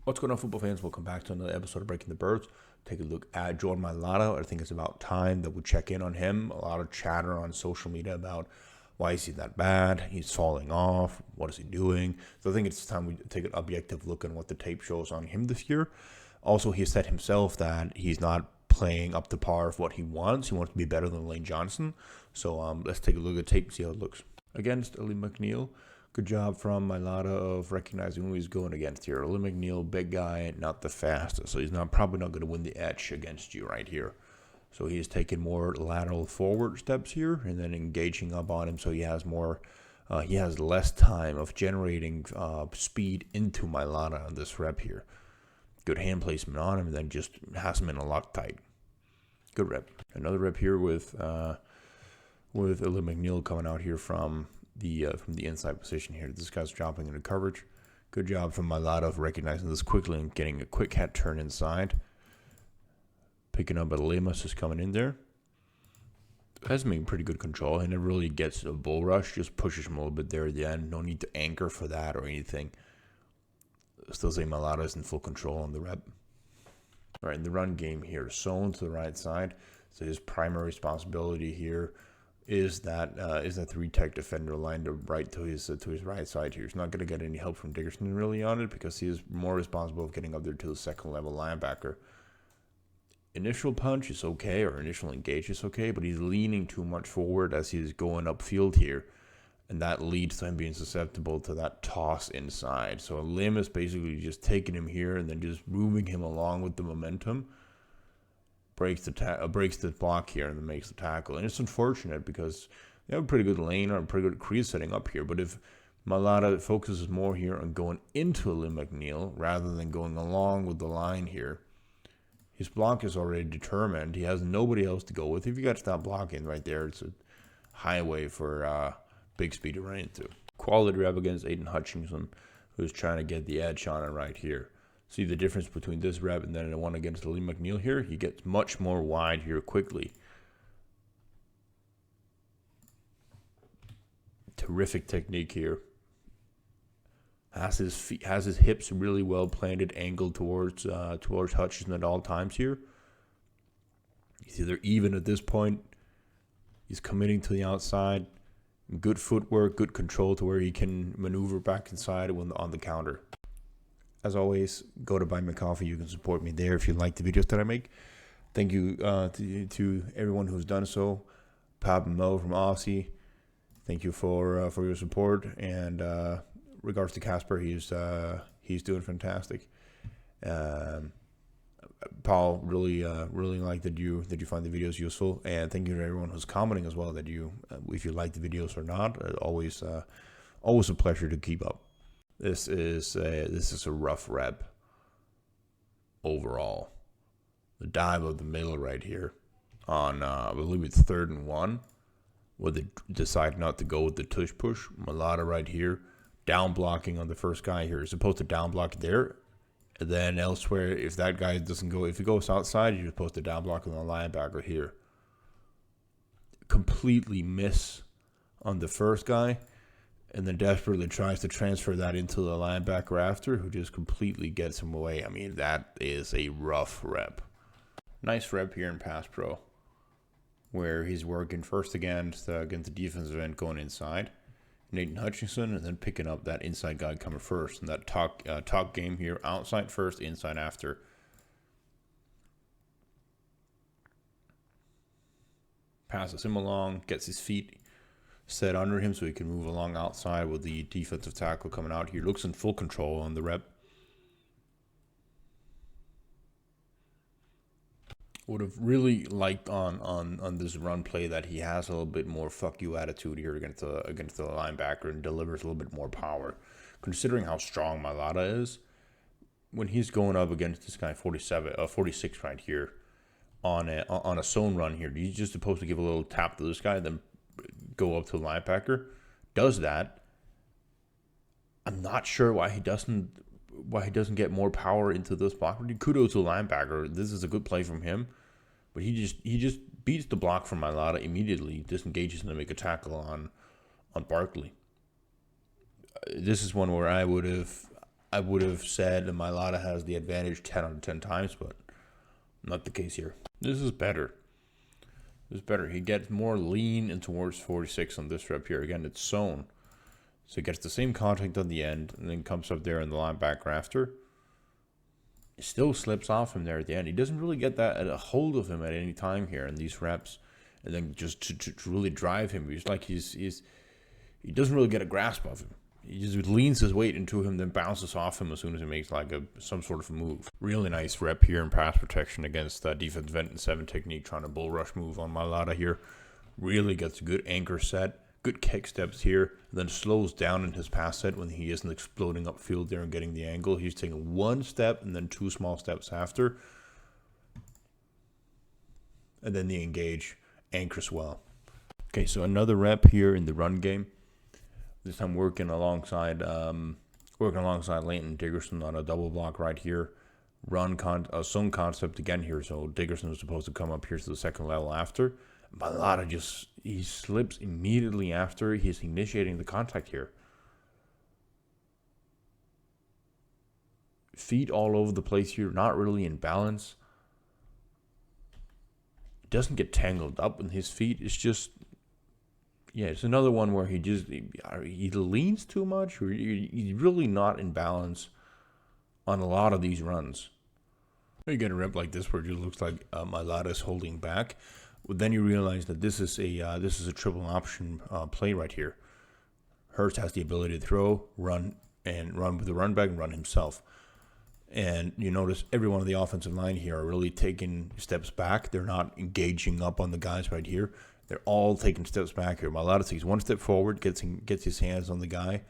What's going on, football fans? Welcome back to another episode of Breaking the Birds. Take a look at Jordan Mailata. I think it's about time that we check in on him. A lot of chatter on social media about why is he that bad? He's falling off. What is he doing? So I think it's time we take an objective look at what the tape shows on him this year. Also, he said himself that he's not playing up to par of what he wants. He wants to be better than Lane Johnson. So let's take a look at tape, see how it looks. Against Ali McNeil. Good job from Mailata of recognizing who he's going against here. Ali McNeil, big guy, not the fastest, so he's probably not going to win the edge against you right here. So he's taking more lateral forward steps here and then engaging up on him, so he has more. He has less time of generating speed into Mailata on this rep here. Good hand placement on him, and then just has him in a Loctite. Good rep. Another rep here with Ali McNeil coming out here from the inside position here. This guy's dropping into coverage. Good job from Mailata of recognizing this quickly and getting a quick head turn inside. Picking up Lemus is coming in there. Has made pretty good control. He never really gets a bull rush. Just pushes him a little bit there at the end. No need to anchor for that or anything. Still say Mailata is in full control on the rep. All right, in the run game here, Sohn to the right side. So his primary responsibility here is that three-tech defender lined up right to his right side here. He's not going to get any help from Dickerson really on it because he is more responsible of getting up there to the second-level linebacker. Initial punch is okay, or initial engage is okay, but he's leaning too much forward as he's going upfield here, and that leads to him being susceptible to that toss inside. So a limb is basically just taking him here and then just moving him along with the momentum. Breaks the block here and then makes the tackle. And it's unfortunate because they have a pretty good lane or a pretty good crease setting up here. But if Mailata focuses more here on going into Ali McNeil rather than going along with the line here, his block is already determined. He has nobody else to go with. If you got to stop blocking right there, it's a highway for big speed to run into. Quality rep against Hutchinson, who's trying to get the edge on it right here. See the difference between this rep and then the one against Lee McNeil here? He gets much more wide here quickly. Terrific technique here. Has his hips really well planted, angled towards Hutchinson at all times here. He's either even at this point. He's committing to the outside. Good footwork, good control to where he can maneuver back inside when on the counter. As always, go to Buy Me Coffee. You can support me there if you like the videos that I make. Thank you to everyone who's done so. Pop and Mo from Aussie, thank you for your support. And regards to Casper, he's doing fantastic. Paul, really like that you find the videos useful, and thank you to everyone who's commenting as well. That if you like the videos or not, always a pleasure to keep up. This is a rough rep overall. The dive of the middle right here on I believe it's 3rd and 1, where they decide not to go with the tush push. Mailata right here, down blocking on the first guy here. You're supposed to down block there, and then elsewhere if that guy doesn't go, if he goes outside, you're supposed to down block on the linebacker here. Completely miss on the first guy. And then desperately tries to transfer that into the linebacker after, who just completely gets him away. I mean, that is a rough rep. Nice rep here in Pass Pro, where he's working first against the defensive end going inside, Nathan Hutchinson, and then picking up that inside guy coming first. And that talk game here, outside first, inside after. Passes him along, gets his feet set under him so he can move along outside with the defensive tackle coming out here. Looks in full control on the rep. Would have really liked on this run play that he has a little bit more fuck you attitude here against the linebacker and delivers a little bit more power. Considering how strong Mailata is, when he's going up against this guy 46 right here on a zone run here, he's just supposed to give a little tap to this guy, then go up to the linebacker, does that. I'm not sure why he doesn't get more power into this block. Kudos to the linebacker. This is a good play from him, but he just beats the block from Mailata immediately, disengages and to make a tackle on Barkley. This is one where I would have I would have said Mailata has the advantage 10 out of 10 times, but not the case here. This is better. This is better. He gets more lean and towards 46 on this rep here. Again, it's sewn. So he gets the same contact on the end and then comes up there in the linebacker after. It still slips off him there at the end. He doesn't really get that a hold of him at any time here in these reps. And then just to really drive him, he's like he doesn't really get a grasp of him. He just leans his weight into him, then bounces off him as soon as he makes like some sort of a move. Really nice rep here in pass protection against defensive end and 7 technique, trying to bull rush move on Mailata here. Really gets a good anchor set, good kick steps here, and then slows down in his pass set when he isn't exploding upfield there and getting the angle. He's taking 1 step and then 2 small steps after. And then the engage anchors well. Okay, so another rep here in the run game. This time working alongside Leighton Dickerson on a double block right here. Zone concept again here. So Dickerson is supposed to come up here to the second level after. Mailata he slips immediately after he's initiating the contact here. Feet all over the place here, not really in balance. Doesn't get tangled up in his feet. It's just, yeah, it's another one where he leans too much, or he's really not in balance on a lot of these runs. You get a rep like this where it just looks like Mailata is holding back. Well, then you realize that this is a triple option play right here. Hurts has the ability to throw, run with the run back and run himself. And you notice every one of the offensive line here are really taking steps back. They're not engaging up on the guys right here. They're all taking steps back here. Mailata takes 1 step forward, gets his hands on the guy,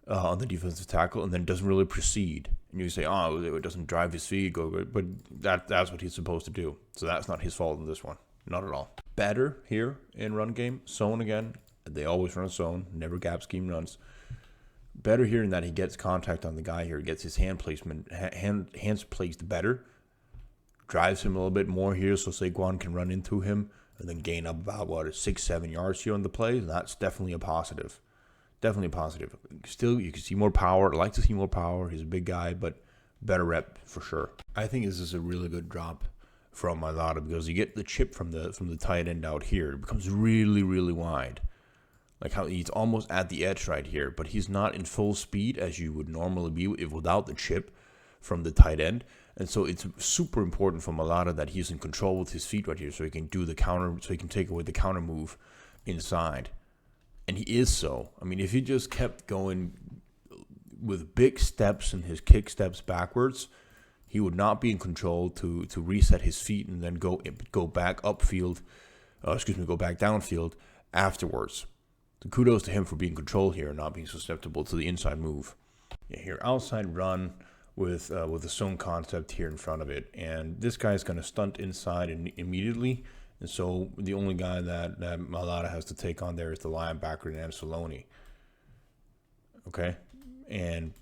on the defensive tackle, and then doesn't really proceed. And you say, oh, it doesn't drive his feet, but that's what he's supposed to do. So that's not his fault in this one. Not at all. Better here in run game. Zone again. They always run zone. Never gap scheme runs. Better here in that he gets contact on the guy here. Gets his hand placement, hands placed better. Drives him a little bit more here so Saquon can run into him and then gain up about, 6-7 yards here on the play. And that's definitely a positive. Definitely a positive. Still, you can see more power. I'd like to see more power. He's a big guy, but better rep for sure. I think this is a really good drop from Mailata because you get the chip from the tight end out here. It becomes really, really wide. Like how he's almost at the edge right here, but he's not in full speed as you would normally be without the chip from the tight end. And so it's super important for Mailata that he's in control with his feet right here so he can do the counter, so he can take away the counter move inside. And he is so. I mean, if he just kept going with big steps and his kick steps backwards, he would not be in control to reset his feet and then go back upfield, go back downfield afterwards. So kudos to him for being in control here and not being susceptible to the inside move. Yeah, here outside run with a zone concept here in front of it, and this guy is going to stunt inside immediately. And so the only guy that Mailata has to take on there is the linebacker and Anzalone. Okay, and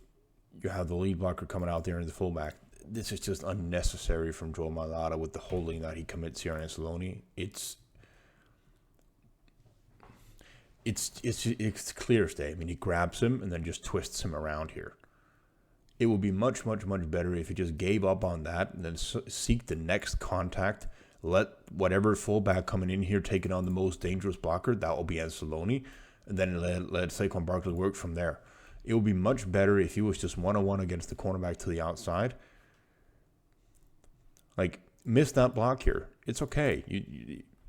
you have the lead blocker coming out there in the fullback. This is just unnecessary from Joel Mailata with the holding that he commits here on Anzalone. It's clear as day. I mean, he grabs him and then just twists him around here. It would be much, much, much better if he just gave up on that and then seek the next contact. Let whatever fullback coming in here taking on the most dangerous blocker, that will be Anzalone, and then let Saquon Barkley work from there. It would be much better if he was just one-on-one against the cornerback to the outside. Like, miss that block here. It's okay.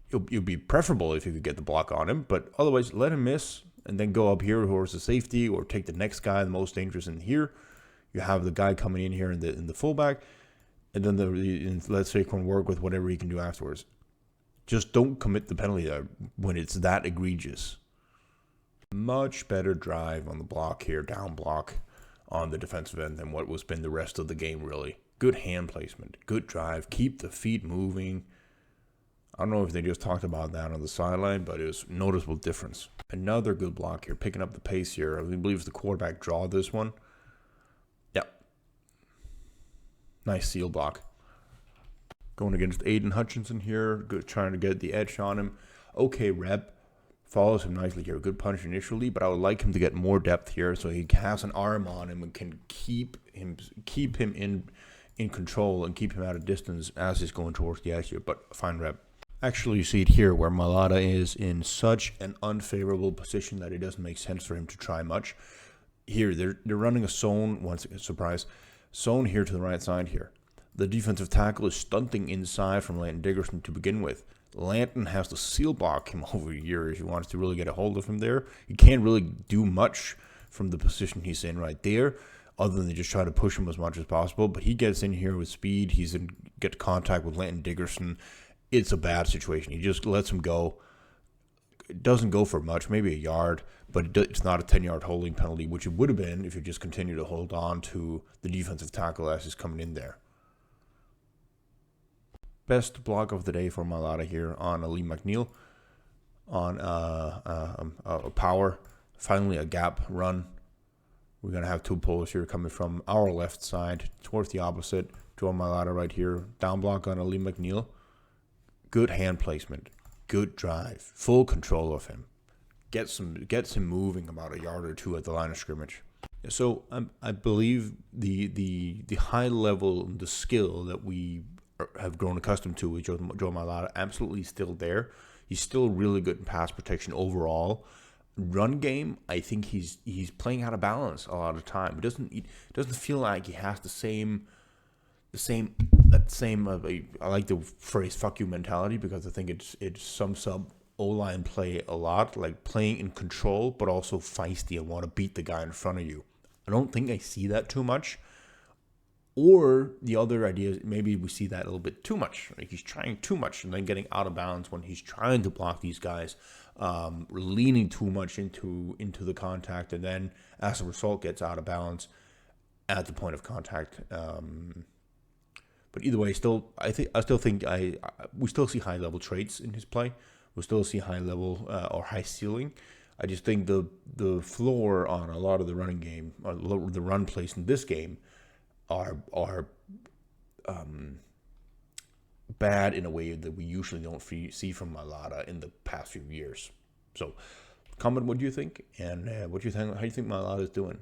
It'll be preferable if you could get the block on him, but otherwise let him miss and then go up here towards the safety or take the next guy, the most dangerous in here. You have the guy coming in here in the fullback, and then let Saquon work with whatever he can do afterwards. Just don't commit the penalty there when it's that egregious. Much better drive on the block here, down block on the defensive end than what was been the rest of the game, really. Good hand placement, good drive, keep the feet moving. I don't know if they just talked about that on the sideline, but it was a noticeable difference. Another good block here, picking up the pace here. I believe it's the quarterback draw this one. Yep. Nice seal block. Going against Hutchinson here, good, trying to get the edge on him. Okay rep follows him nicely here. Good punch initially, but I would like him to get more depth here so he has an arm on him and can keep him in control and keep him at a distance as he's going towards the edge here. But fine rep. Actually, you see it here where Mailata is in such an unfavorable position that it doesn't make sense for him to try much. Here, they're running a zone, once again, surprise, zone here to the right side here. The defensive tackle is stunting inside from Landon Dickerson to begin with. Landon has to seal block him over here if he wants to really get a hold of him there. He can't really do much from the position he's in right there, other than just try to push him as much as possible. But he gets in here with speed. He's in get contact with Landon Dickerson. It's a bad situation. He just lets him go. It doesn't go for much, maybe a yard, but it's not a 10-yard holding penalty, which it would have been if you just continue to hold on to the defensive tackle as he's coming in there. Best block of the day for Mailata here on Lee McNeil on a power. Finally, a gap run. We're going to have two pulls here coming from our left side towards the opposite. Joel Mailata right here. Down block on Lee McNeil. Good hand placement. Good drive. Full control of him. Gets him moving about a yard or two at the line of scrimmage. So I believe the high level, the skill that we have grown accustomed to with Joe Mailata absolutely still there. He's still really good in pass protection overall. Run game, I think he's playing out of balance a lot of time. It doesn't feel like he has the same I like the phrase "fuck you" mentality, because I think it sums up O-line play a lot, like playing in control but also feisty and want to beat the guy in front of you. I don't think I see that too much. Or the other idea is maybe we see that a little bit too much. Like he's trying too much and then getting out of bounds when he's trying to block these guys, leaning too much into the contact, and then as a result gets out of balance at the point of contact. But either way, we still see high level traits in his play. We still see high level or high ceiling. I just think the floor on a lot of the running game, or the run plays in this game, are bad in a way that we usually don't see from Mailata in the past few years. So, comment what you think, and what you think. How do you think Mailata is doing?